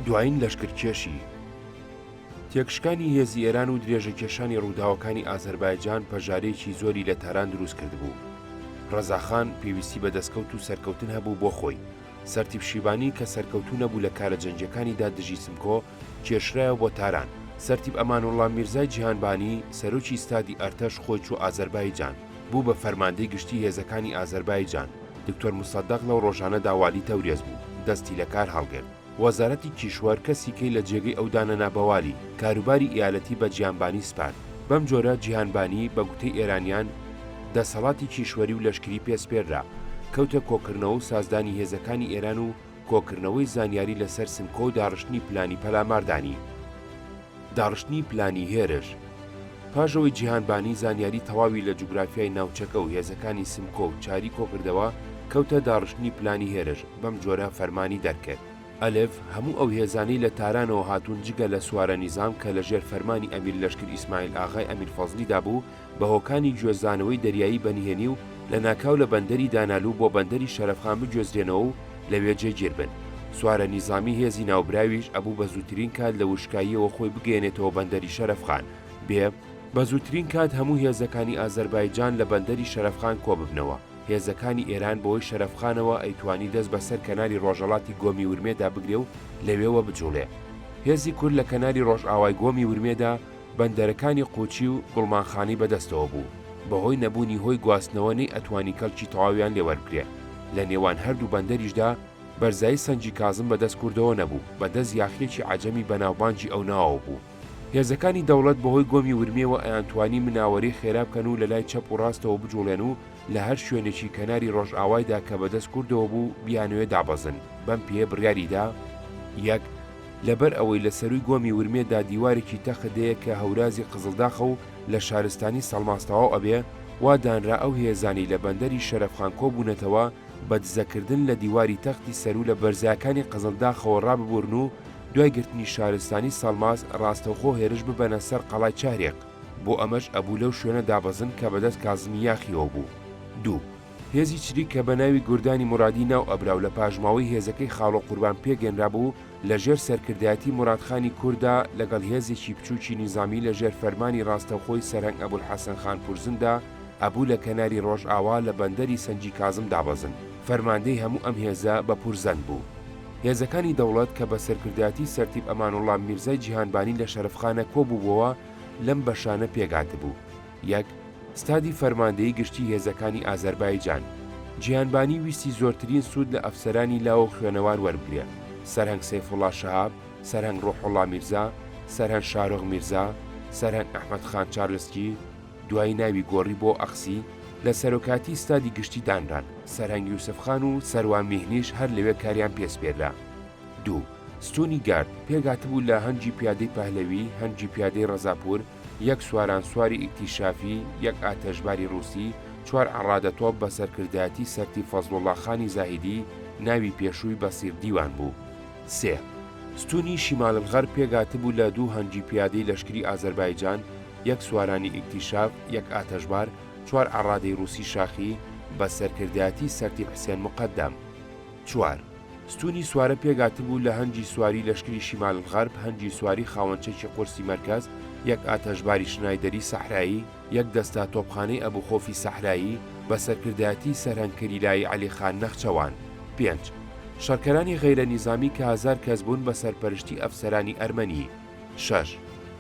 دوایین لەشکرکێشی تێکشکانی هێزی ئێران و درێژەکێشانی ڕووداوەکانی ئازەربایجان پەژارێکی زۆری لە تاران دروست کردبوو. ڕەزاخان پێویستی بە دەستکەوت و سەرکەوتن هەبوو بۆ خۆی. سەرتیب شیبانی کە سەرکەوتوو نەبوو لە کارە جەنگەکانیدا دژی سمکۆ کێشرایەوە بۆ تاران. سەرتیب ئەمانوڵڵا میرزای جیهانبانی سەرۆکی ستادی ئەرتەش خۆی چوو ئازەربایجان بوو بە فەرماندەی گشتی هێزەکانی ئازەربایجان. دکتۆر موسەدەق لەو ڕۆژانەدا والی تەورێز بوو، دەستی لە کار هەڵگرت. وەزارەتی کیشوەر کەسیکەی لە جێگەی ئەو دانەنا بەوالی کاروباری ئیالەتی بە جیهانبانی سپارد. بەم جۆرە جیهانبانی بە گوتەی ئێرانیان دەسەڵاتی کیشوەری و لەشکری پێسپێررا، کەوتە کۆکردنەوە و سازدانی هێزەکانی ئێران و کۆکردنەوەی زانیاری لەسەر سمکۆ و داڕشتنی پلانی پەلاماردانی. داڕشتنی پلانی هێرش پاشەوەی جیهانبانی زانیاری تەواوی لە جوگرافیای ناوچەکە و هێزەکانی سمکۆ و چاری کۆکردەوە کەوتە داڕشتنی پلانی هێرش. بەم جۆرە فەرمانی دەرکرد. ئەلف هەموو ئەو هێزانەی لە تارانەوە هاتوون جگە لە سوارە نیزام کە لە ژێر فەرمانی ئەمیر لەشکر ئیسماعیل ئاغای ئەمیر فەزلیدا بوو بە هۆکانی گوێزانەوەی دەریایی بەنیهێنی و لە ناکاو لە بەندەری دانالوو بۆ بەندەری شەرەفخان بگوێزرێنەوە و لەوێ جێگیر بن. سوارە نیزامی هێزی ناوبراویش ئەبوو بە زووترین کات لە وشکاییەوە خۆی بگەێنێتەوە بەندەری شەرەفخان بێ بە زووترین کات هەموو هێزەکانی ئازەربایجان لە بەندەری شەرەفخان کۆ ببنەوە. هێزەکانی ئێران بەوەی شەرەفخانەوە ئەیتوانی دەست بەسەر کەناری ڕۆژهەڵاتی گۆمی ورمێدا بگرێ و لەوێوە بجوڵێ. هێزی کورد لە کەناری ڕۆژئاوای گۆمی ورمێدا بەندەرەکانی قوچی و گوڵمانخانی بەدەستەوە بوو. بەهۆی نەبوونی هۆی گواستنەوەی ئەتوانی کەڵکی تەواویان لێوەربگرێ. لە نێوان هەردوو بەندەریشدا بەرزایی سەنجی کازم بەدەست کوردەوە نەبوو، بەدەست یاخیەکی عەجەمی بەناوبانجی ئەو ناوە بوو. هێزەکانی دەوڵەت بەهۆی گۆمی ورمێەوە ئەیانتوانی مناوەری خێرا بکەن و لە لای چەپ و ڕاستەوە بجوڵێن و لە هەر شوێنێکی کەناری ڕۆژئاوایدا کە بەدەست کوردەوە بوو بیانوێ دابەزن. بەم پێ بڕیاریدا یەک لەبەر ئەوەی لە سەرووی گۆمی ورمێدا دیوارێکی تەخدەیە کە هەورازی قزڵداخە و لە شارستانی سەڵماستەواو ئەبێ وا دانرا ئەو هێزانی لە بەندەری شەرەفخان کۆبوونەتەوە بە دزەکردن لە دیواری تەختی سەرو لە بەرزەکانی قزڵداخەوە ڕاببوورن و دوای گرتنی شارستانی سەڵماس ڕاستەوخۆ هێرش ببەنە سەر قەڵای چارێق. بۆ ئەمەش ئەبوو لەو شوێنە دابەزن کە بەدەست کازمی یاخیەوە بوو. دوو هێزی چریک کە بە ناوی گوردانی مورادی ناو ئەبراو لە پاژماوەی هێزەکەی خاڵۆ قوربان پێگەنرا بوو لە ژێر سەرکردایەتی مورادخانی کووردا لەگەڵ هێزێکی بچووکی نیزامی لە ژێر فەرمانی ڕاستەوخۆی سەرهەنگ ئەبولحەسەن خان پورزندا ئەبوو لە کەناری ڕۆژئاوا لە بەندەری سەنجی کازم دابەزن. فەرماندەی هەموو ئەم هێزە بە پورزەن بوو. هێزەکانی دەوڵەت کە بە سەرکردایەتی سەرتیب ئەمانوڵڵا میرزای جیهانبانی لە شەرەفخانە کۆبووبەوە لەم بەشانە پێگاتە بوو. یەک ستادی فەرماندەی گشتی هێزەکانی ئازەربایجان. جیهانبانی ویستی زۆرترین سوود لە ئەفسەرانی لاوە خوێنەوار وەربگرێ. سەرهەنگ سەیفوڵڵا شەهاب، سەرهەنگ ڕۆحوڵڵا میرزا، سەرهەنگ شارۆغ میرزا، سەرهەنگ ئەحمەد خان چارلسکی، دوای ناوی گۆڕی بۆ ئەخسی لە سەرۆکاتی ستادی گشتی دانران. سەرهەنگ یوسف خان و سەروان میهنیش هەر لەوێ کاریان پێسپێررا. دوو ستونی گارد پێگاتبوو لە هەنجی پیادەی پەهلەوی، هەنجی پیادەی ڕەزاپور، یەک سواران سواری ئیکتیشافی، یەک ئاتەشباری ڕووسی، چوار عڕادەتۆپ بە سەرکردایەتی سەرتی فەزڵوڵڵا خانی زاهیدی ناوی پێشووی بەسیر دیوان بوو. سێ ستونی شیمالغەرب پێگاتبوو لە دوو هەنجی پیادەی لەشکری ئازەربایجان، یەک سوارانی ئیکتیشاف، یەک ئاتەشبار، چوار عڕادەی ڕووسی شاخی بە سەرکردایەتی سەرتیب حسێن مقەدەم. چوار ستونی سوارە پێگاتبوو لە هەنجی سواری لەشکری شیمالغەرب، هەنجی سواری خاوەنچێکی قورسی مەرکەز، یەک ئاتەشباری شنایدەری سەحرایی، یەک دەستا تۆپخانەی ئەبوخۆفی سەحرایی بە سەرکردایەتی سەرهەنگ کەریلای عەلیخان نەخچەوان. پێنج شەڕکەرانی غەیرە نیزامی کە 1000 کەس بوون بە سەرپەرشتی ئەفسەرانی ئەرمەنی. شەش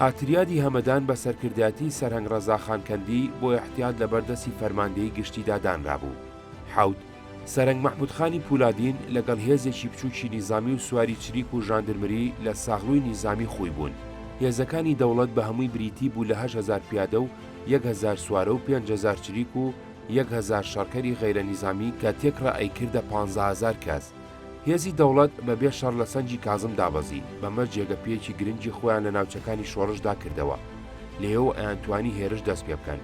ئاتریادی هەمەدان بە سەرکردایەتی سەرهەنگ ڕەزاخان کەندی بۆ احتیاط لە بەردەسی فەرماندەی گشتیدا دانرا بوو. حەوت سەرهەنگ مەحموودخانی پولادین لەگەڵ هێزێکی بچووکی نیزامی و سواری چریک و ژاندرمری لە ساغڵووی نیزامی خۆی بوون. هێزەکانی دەوڵەت بە هەمووی بریتی بوو لە 8000 پیادە و 1000 سوارە و 5000 چریک و 1000 شەڕکەری غەیرە نیزامی کە تێکڕە ئەیکردە 15000 کەس. هێزی دەوڵەت بەبێ شەڕ لە سەنجی کازم دابەزی، بەمە جێگەپێکی گرنگی خۆیان لە ناوچەکانی شۆڕشدا کردەوە. لێەوە ئەیانتوانی هێرش دەست پێ بکەن.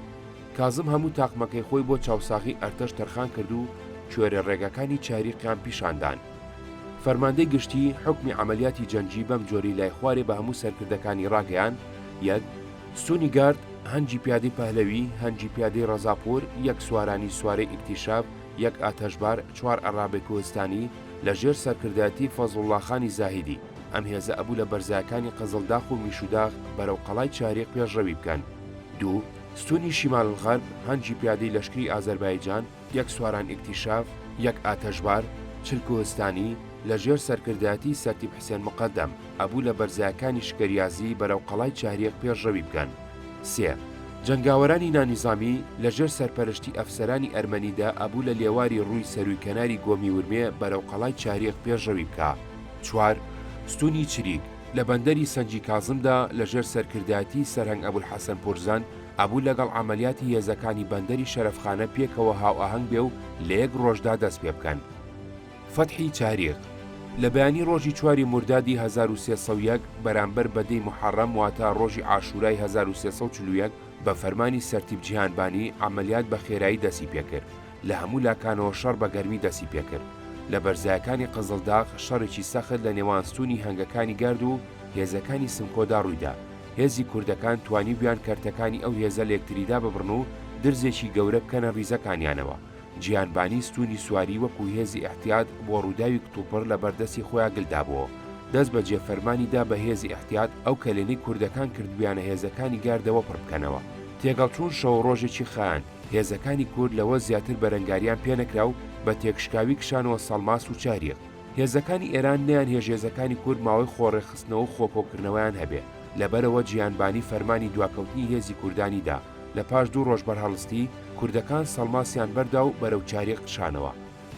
کازم هەموو تاقمەکەی خۆی بۆ چاوساغی ئەرتەش تەرخان کرد و کوێرە ڕێگەکانی چاریقیان پیشاندان. فەرماندەی گشتی حکمی عملیاتی جەنگی بەم جۆری لای خوارێ بە هەموو سەرکردەکانی ڕاگەیان. یەک ستونی گارد، هەنجی پیادەی پەهلەوی، هەنجی پیادەی ڕەزاپۆر، یەک سوارانی سوارەی ئیکتیشاف، یەک ئاتەشبار، چوار عەرابەی کوهستانی لە ژێر سەرکردایەتی فەزڵوڵڵا خانی زاهیدی. ئەم هێزە ئەبوو لە بەرزایەکانی قەزڵداخ و میشوداخ بەرەو قەڵای چاریق پێشڕەوی بکەن. دوو ستونی شیمال الغەرب هەنجی پیادەی لەشکری ئازەربایجان، یەک سواران ئیکتیشاف، یەک ئاتەشبار چرکوهستانی لەژێر سەرکردایەتی سەرتیب حسێن مقەدەم ئەبوو لە بەرزایەکانی شکریازی بەرەو قەڵای چاریق پێشڕەوی بکەن. سێ جەنگاوەرانی نانیزامی لەژێر سەرپەرشتی ئەفسەرانی ئەرمەنیدا ئەبوو لە لێواری ڕووی سەروی کەناری گۆمی ورمێ بەرەو قەڵای چاریق پێشڕەوی بکە. چوار ستونی چریک لە بەندەری سەنجی کازمدا لەژێر سەرکردایەتی سەرهەنگ ئەبولحەسەن پورزان ئەبوو لەگەڵ عملیاتی هێزەکانی بەندەری شەرەفخانە پێکەوە هاوئاهەنگ بێ و لە یەک ڕۆژدا دەست پێ بکەن. فەتحی چاریق لە بەیانی ڕۆژی 4 مردادی 1301 بەرامبەر بەدەی محەڕەم واتە ڕۆژی عاشورای 1341 بە فەرمانی سەرتیب جیهانبانی عملیات بە خێرایی دەستی پێکرد. لە هەموو لاکانەوە شەڕ بە گەرمی دەستی پێکرد. لە بەرزایەکانی قزڵداغ شەڕێکی سەخت لە نێوان ستونی هەنگەکانی گارد و هێزەکانی سمکۆدا ڕوویدا. هێزی کوردەکان توانی بیان کەرتەکانی ئەو هێزە لە یەکتریدا ببڕن و درزێکی گەورە بکەنە ڕیزەکانیانەوە. جیهانبانی ستونی سواری وەکو هێزی ئەحتیاط بۆ ڕووداوی کتوپڕ لە بەردەستی خۆیان گلدابەوە. دەست بە جێفەرمانیدا بە هێزی ئەحتیاط ئەو کەلێنەی کوردەکان کردبیانە هێزەکانی گاردەوە پڕ بکەنەوە. تێگەڵچوون شەو ڕۆژێکی خایان هێزەکانی کورد لەوە زیاتر بەرەنگاریان پێنەکرا و بە تێکشکاوی کشانەوە سەڵماس و چاریق. هێزەکانی ئێران نیان هێژێزەکانی کورد ماوەی خۆڕێخستنەوە و خۆپۆکردنەوەیان هەبێ. لەبەرەوە جیهانبانی فەرمانی دواکەوتنی هێزی کوردانیدا لە پاش 2 ڕۆژ بەرهەڵستی کوردەکان سەڵماسیان بەردا و بەرەو چاریق قشانەوە.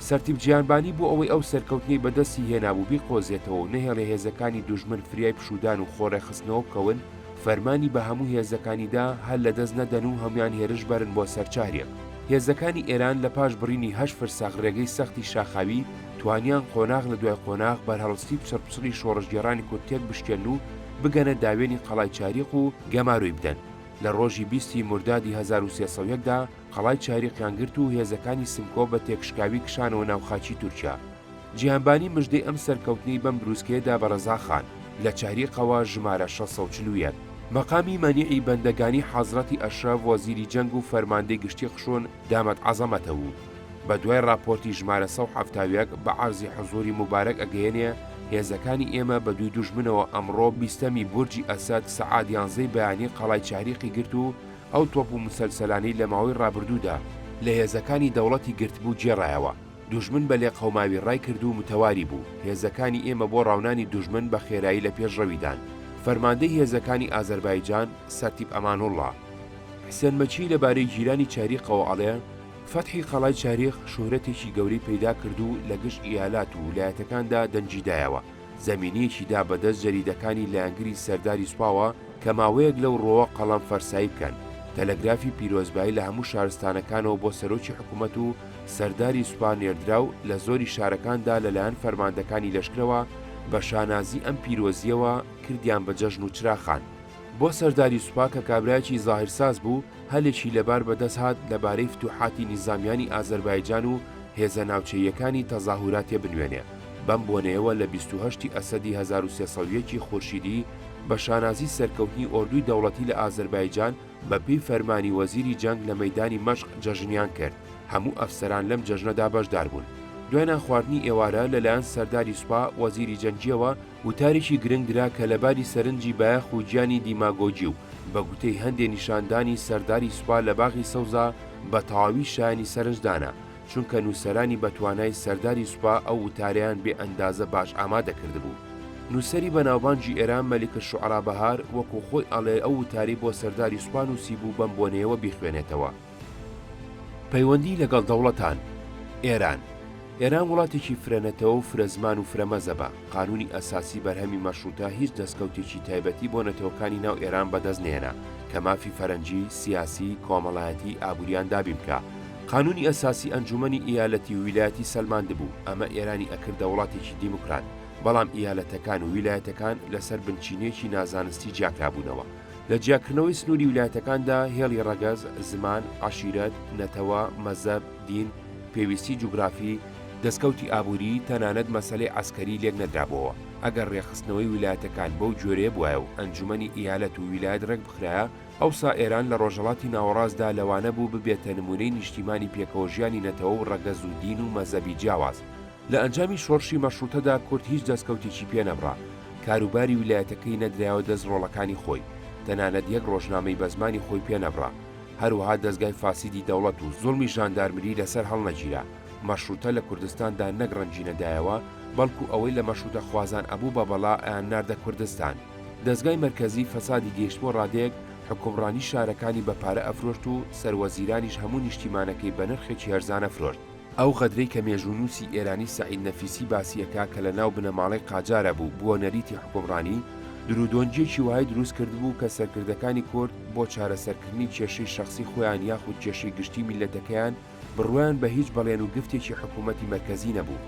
سەرتیب جیهانبانی بۆ ئەوەی ئەو سەرکەوتنی بەدەستی هێنابوو بیقۆزێتەوە و نەهێڵێ هێزەکانی دوژمن فریای پشودان و خۆڕێخستنەوە بکەون، فەرمانی بە هەموو هێزەکانیدا هەر لە دەست نەدەن و هەمویان هێرش بەرن بۆ سەر چاریق. هێزەکانی ئێران لە پاش بڕینی 8 فرساخ ڕێگەی سەختی شاخاوی توانیان قۆناغ لە دوای قۆناغ بەرهەڵستی پچڕپچڕی شۆڕژگێڕانی کورد تێک بشکێن و بگەنە داوێنی قەڵای چاریق و گەماروی بدەن. لە ڕۆژی 20 مردادی 1301دا قەڵای چاریقیان گرت و هێزەکانی سمکۆ بە تێکشکاوی کشانەوە ناوخاچی تورکیا. جیهانبانی مژدەی ئەم سەرکەوتنی بەم بروسکەیەدا بە ڕەزاخان لە چاریقەوە ژمارە 641 مەقامی مەنیعی بەندەگانی حەزرەتی ئەشرەف وەزیری جەنگ و فەرماندەی گشتی خشوون دامەت عەزەمەتە بوو. بە دوای راپۆرتی ژمارە 170 بە عەرزی حزوری مبارەک ئەگەیەنێ هێزەکانی ئێمە بە دوی دوژمنەوە ئەمڕۆ 20 بورجی ئەسەد سەعات 11 بەیانی قەڵای چاریقی گرت و ئەو تۆپ و مسەلسەلانەی لە ماوەی ڕابردوودا لە هێزەکانی دەوڵەتی گرتبوو جێڕایەوە. دوژمن بە لێ قەوماوی ڕای کرد و متەواری بوو. هێزەکانی ئێمە بۆ ڕاونانی دوژمن بە خێرایی لە پێشڕەویدان. فەرماندەی هێزەکانی ئازەربایجان سەرتیب ئەمانوڵڵا حسێن مەچی لەبارەی گیرانی چاریقەوە ئەڵێ فەتحی قەڵای چاریق شۆهرەتێکی گەورەی پەیدا کرد و لە گشت ئیالات و ویلایەتەکاندا دەنجیدایەوە. زەمینەیەکیدا بەدەست جەریدەکانی لایەنگری سەرداری سوپاوە کە ماوەیەک لەو ڕۆوە قەڵەم فەرسایی بکەن. تەلەگرافی پیرۆزبایی لە هەموو شارستانەکانەوە بۆ سەرۆکی حکوومەت و سەرداری سوپا نێردرا و لە زۆری شارەکاندا لەلایەن فەرماندەکانی لەشکرەوە بە شانازی ئەم پیرۆزیەوە کردیان بە جەژن و چراخان. بۆ سەرداری سوپا کە کابرایەکی زاهرساز بوو هەلێکی لەبار بەدەست هات لەبارەی فتوحاتی نیزامیانی ئازەربایجان و هێزە ناوچەیەکانی تەزاهوراتێ بنوێنێ. بەم بۆنەیەوە لە 28 ئەسەدی 1301 خورشیدی بە شانازی سەرکەوتنی ئۆردوی دەوڵەتی لە ئازەربایجان بە پێی فەرمانی وەزیری جەنگ لە مەیدانی مەشق جەژنیان کرد. هەموو ئەفسەران لەم جەژنەدا بەشدار بوون. دوای خواردنی ئێوارە لەلایەن سەرداری سوپا وەزیری جەنگیەوە وتارێکی گرنگ درا کە لەباری سەرنجی بایەخ و گیانی دیماگۆجی و بە گوتەی هەندێک نیشاندانی سەرداری سوپا لە باغی سەوزا بە تەواوی شایانی سەرنجدانە، چونکە نووسەرانی بەتوانای سەرداری سوپا ئەو وتاریان بێ ئەندازە باش ئامادە کردبوو. نووسەری بەناوبانجی ئێران مەلیکە شوعرا بەهار وەکو خۆی ئەڵێ ئەو وتاری بۆ سەرداری سوپا نووسی بوو بەم بۆنەیەوە بیخوێنێتەوە. پەیوەندی لەگەڵ دەوڵەتان. ئێران وڵاتێکی فرەنەتەوە و فرەزمان و فرەمەزە بە. قانونی ئەساسی بەرهەمی مەشروتە هیچ دەستکەوتێکی تایبەتی بۆ نەتەوەکانی ناو ئێران بەدەست نێنا کە مافی فەرەنجی، سیاسی، کۆمەڵایەتی ئابووریان دابین بکە. قانونی ئەساسی ئەنجومەنی ئیالەتی و ویلایەتی سەلمان دەبوو. ئەمە ئێرانی ئەکردە وڵاتێکی دیموکرات، بەڵام ئیالەتەکان و ویلایەتەکان لەسەر بنچینێکی نازانستی جیاکرابوونەوە. لە جیاکردنەوەی سنووری ویلایەتەکاندا هێڵی ڕەگەز، زمان، عەشیرەت، نەتەوە، مەزەب، دین، پێویستی جوگرافی، دەستکەوتی ئابووری، تەنانەت مەسەلەی عەسکەری لێک نەدرابەوە. ئەگەر ڕێخستنەوەی ویلایەتەکان بەو جۆرەیە بووایە و ئەنجومەنی ئیالەت و ویلایەت ڕێک بخرایە، ئەوسا ئێران لە ڕۆژهەڵاتی ناوەڕاستدا لەوانە بوو ببێتە نمونەی نیشتیمانی پێکەوەژیانی نەتەوە و ڕەگەز و دین و مەزەبی جیاواز. لە ئەنجامی شۆڕشی مەشروتەدا کورد هیچ دەستکەوتێکی پێ نەبڕا. کاروباری ویلایەتەکەی نەدرایەوە دەست ڕۆڵەکانی خۆی، تەنانەت یەک ڕۆژنامەی بە زمانی خۆی پێنەبڕا. هەروەها دەستگای فاسیدی دەوڵەت و زوڵمی ژاندارمری لەسەر هەڵنەگیرا. مەشروتە لە کوردستاندا نەگڕەنجینەدایەوە، بەڵکو ئەوەی لە مەشروتە خوازان ئەبوو بە بەڵا ئەیان ناردە کوردستان. دەستگای مەرکەزی فەسادی گەیشتووە ڕادەیەک، حکومڕانی شارەکانی بەپارە ئەفرۆشت و سەروەزیرانیش هەموو نیشتیمانەکەی بە نرخێکی هەرزانە فرۆشت. ئەو غەدرەی کە مێژوونووسی ئێرانی سەعید نەفیسی باسیەکە کە لە ناو بنەماڵەی قاجارە بوو بووە نەریتی حکومڕانی، درودۆنجێکی وای دروست کردبوو کە سەرکردەکانی کورد بۆ چارەسەرکردنی کێشەی شەخسی خۆیان یاخود کێشەی گشتی میلەتەکەیان بڕوایان بە هیچ بەڵێن و گفتێکی حکوومەتی مەرکەزی نەبوو.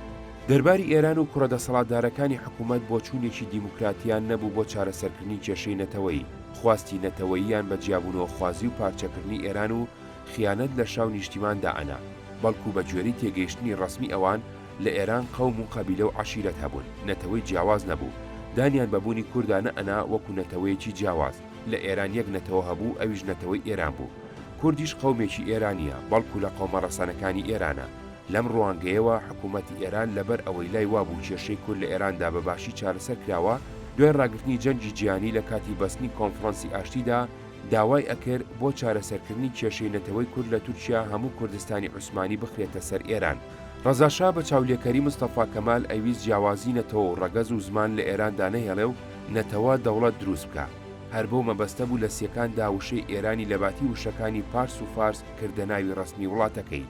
دەرباری ئێران و کوڕەدەسەڵاتدارەکانی حکوومەت بۆ چوونێکی دیموکراتیان نەبوو بۆ چارەسەرکردنی کێشەی نەتەوەیی، خواستی نەتەوەییان بە جیابوونەوە خوازی و پارچەکردنی ئێران و خیانەت لە شاو نیشتیماندا ئەنا، بەڵکو بە گوێرەی تێگەیشتنی ڕەسمی ئەوان لە ئێران قەوم و قەبیلە و عەشیرەت هەبوون، نەتەوەی جیاواز نەبوو. دانیان بەبوونی کوردانە ئەنا وەکو نەتەوەیەکی جیاواز. لە ئێران یەک نەتەوە هەبوو، ئەویش نەتەوەی ئێران بوو. کوردیش قەومێکی ئێرانیە، بەڵکو لە قەومە ڕەسەنەکانی ئێرانە. لەم ڕوانگەیەوە حکوومەتی ئێران لەبەر ئەوەی لای وابوو کێشەی کورد لە ئێراندا بەباشی چارەسەر کراوە، دوای ڕاگررتنی جەنگی جیهانی لە کاتی بەستنی کۆنفرەنسی ئاشتیدا داوای ئەکرد بۆ چارەسەرکردنی کێشەی نەتەوەی کورد لە تورکیا هەموو کوردستانی عوسمانی بخرێتە سەر ئێران. ڕەزاشا بە چاولێکەری مستەفا کەمال ئەویست جیاوازی نەتەوە و ڕەگەز و زمان لە ئێراندا نەهێڵێ و نەتەوە دەوڵەت دروست بکە. هەر بەو مەبەستە بوو لە سیەکاندا وشەی ئێرانی لە باتی وشەکانی پارس و فارس کردە ناوی ڕەسمی وڵاتەکەی.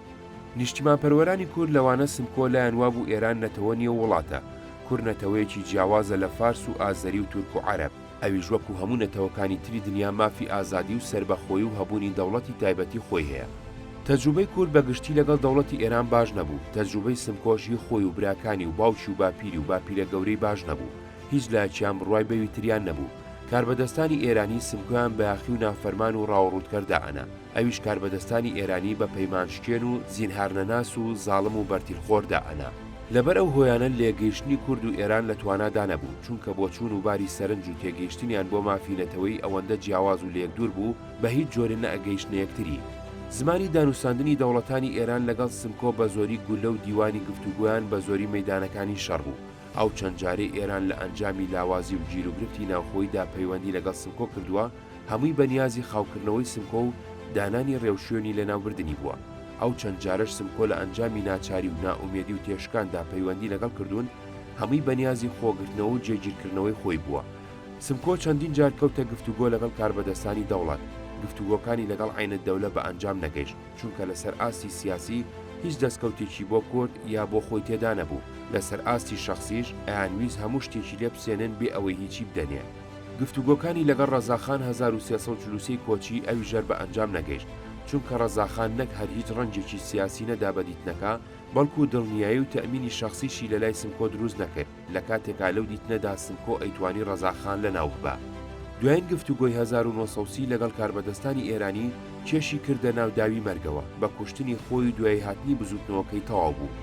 نیشتیمانپەروەرانی کورد لەوانە سمکۆ لایەن وابوو ئێران نەتەوە نیە وڵاتە. کورد نەتەوەیەکی جیاوازە لە فارس و ئازەری و تورک و عەرەب. ئەویش وەکو هەموو نەتەوەکانی تری دنیا مافی ئازادی و سربەخۆیی و هەبوونی دەوڵەتی تایبەتی خۆی هەیە. تەجروبەی کورد بەگشتی لەگەڵ دەوڵەتی ئێران باش نەبوو. تەجروبەی سمکۆشی خۆی و براکانی و باوکی و باپیری و باپیرە گەورەی باش نەبوو. هیچ لایەکیان بڕوای بەویتریان نەبوو. کاربەدەستانی ئێرانی سمکۆیان بەیاخی و نافەرمان و ڕاوەڕوودکەر دائەنا. ئەویش کاربەدەستانی ئێرانی بە پەیمانشکێن و زینهارنەناس و زاڵم و بەرتیلخۆر دائەنا. لەبەر ئەو هۆیانە لێگەیشتنی کورد و ئێران لە توانادا نەبوو، چونکە بۆ چوون و باری سەرنج و تێگەیشتنیان بۆ مافینەتەوەی ئەوەندە جیاواز و لێک دوور بوو بە هیچ جۆرە نەئەگەیشتنە یەکتری. زمانی دانوستاندنی دەوڵەتانی ئێران لەگەڵ سمکۆ بە زۆری گولە و دیوانی گفتوگویان بە زۆری مەیدانەکانی شەڕ بوو. ئەو چەند جارەی ئێران لە ئەنجامی لاوازی و گیرروگرفتی ناوخۆیدا پەیوەندی لەگەڵ سمکۆ کردووە، هەمووی بەنیازی خاوکردنەوەی سمکۆ و دانانی ڕێوشێنی لەناوبردننی بووە. ئەو چەند جارش سمکۆ لە ئەنجامی ناچاری و نائومێدی و تێشکاندا پەیوەندی لەگەڵ کردوون، هەمووی بەنیازی خۆگرتنەوە و جێگیرکردنەوەی خۆی بووە. سمکۆ چەندین جار کەوتە گفتوگۆ لەگەڵ کاربەدەستانی دەوڵەت. گفتوگۆکانی لەگەڵ عینت دەولە بە ئەنجام نەگەیشت، چونکە لەسەر ئاستی سیاسی هیچ دەستکەوتێکی بۆ کورد یا بۆ خۆی تێدا نەبوو. لەسەر ئاستی شەخسیش ئەیانویست هەموو شتێکی لێ بسێنن بێ ئەوەی هیچی بدەنێ. گفتوگۆکانی لەگەڵ ڕەزاخان 1340 کۆچی ئەوی ژەر بە ئەنجام نەگەیشت، چونکە ڕەزاخان نەک هەر هیچ ڕەنجێکی سیاسی نەدا بە دیتنەکە، بەڵکو دڵنیایی و تەمینی شەخسیشی لە لای سمکۆ دروست نەکرد لە کاتێکا لەو دیتنەدا سمکۆ ئەیتوانی ڕەزاخان لەناو ببە. دوایین گفتوگۆی 1930 لەگەڵ کاربەدەستانی ئێرانی کێشی کردە ناو داوی مەرگەوە بە کوشتنی خۆی دوای هاتنی بزوتنەوەکەی تەواو بوو.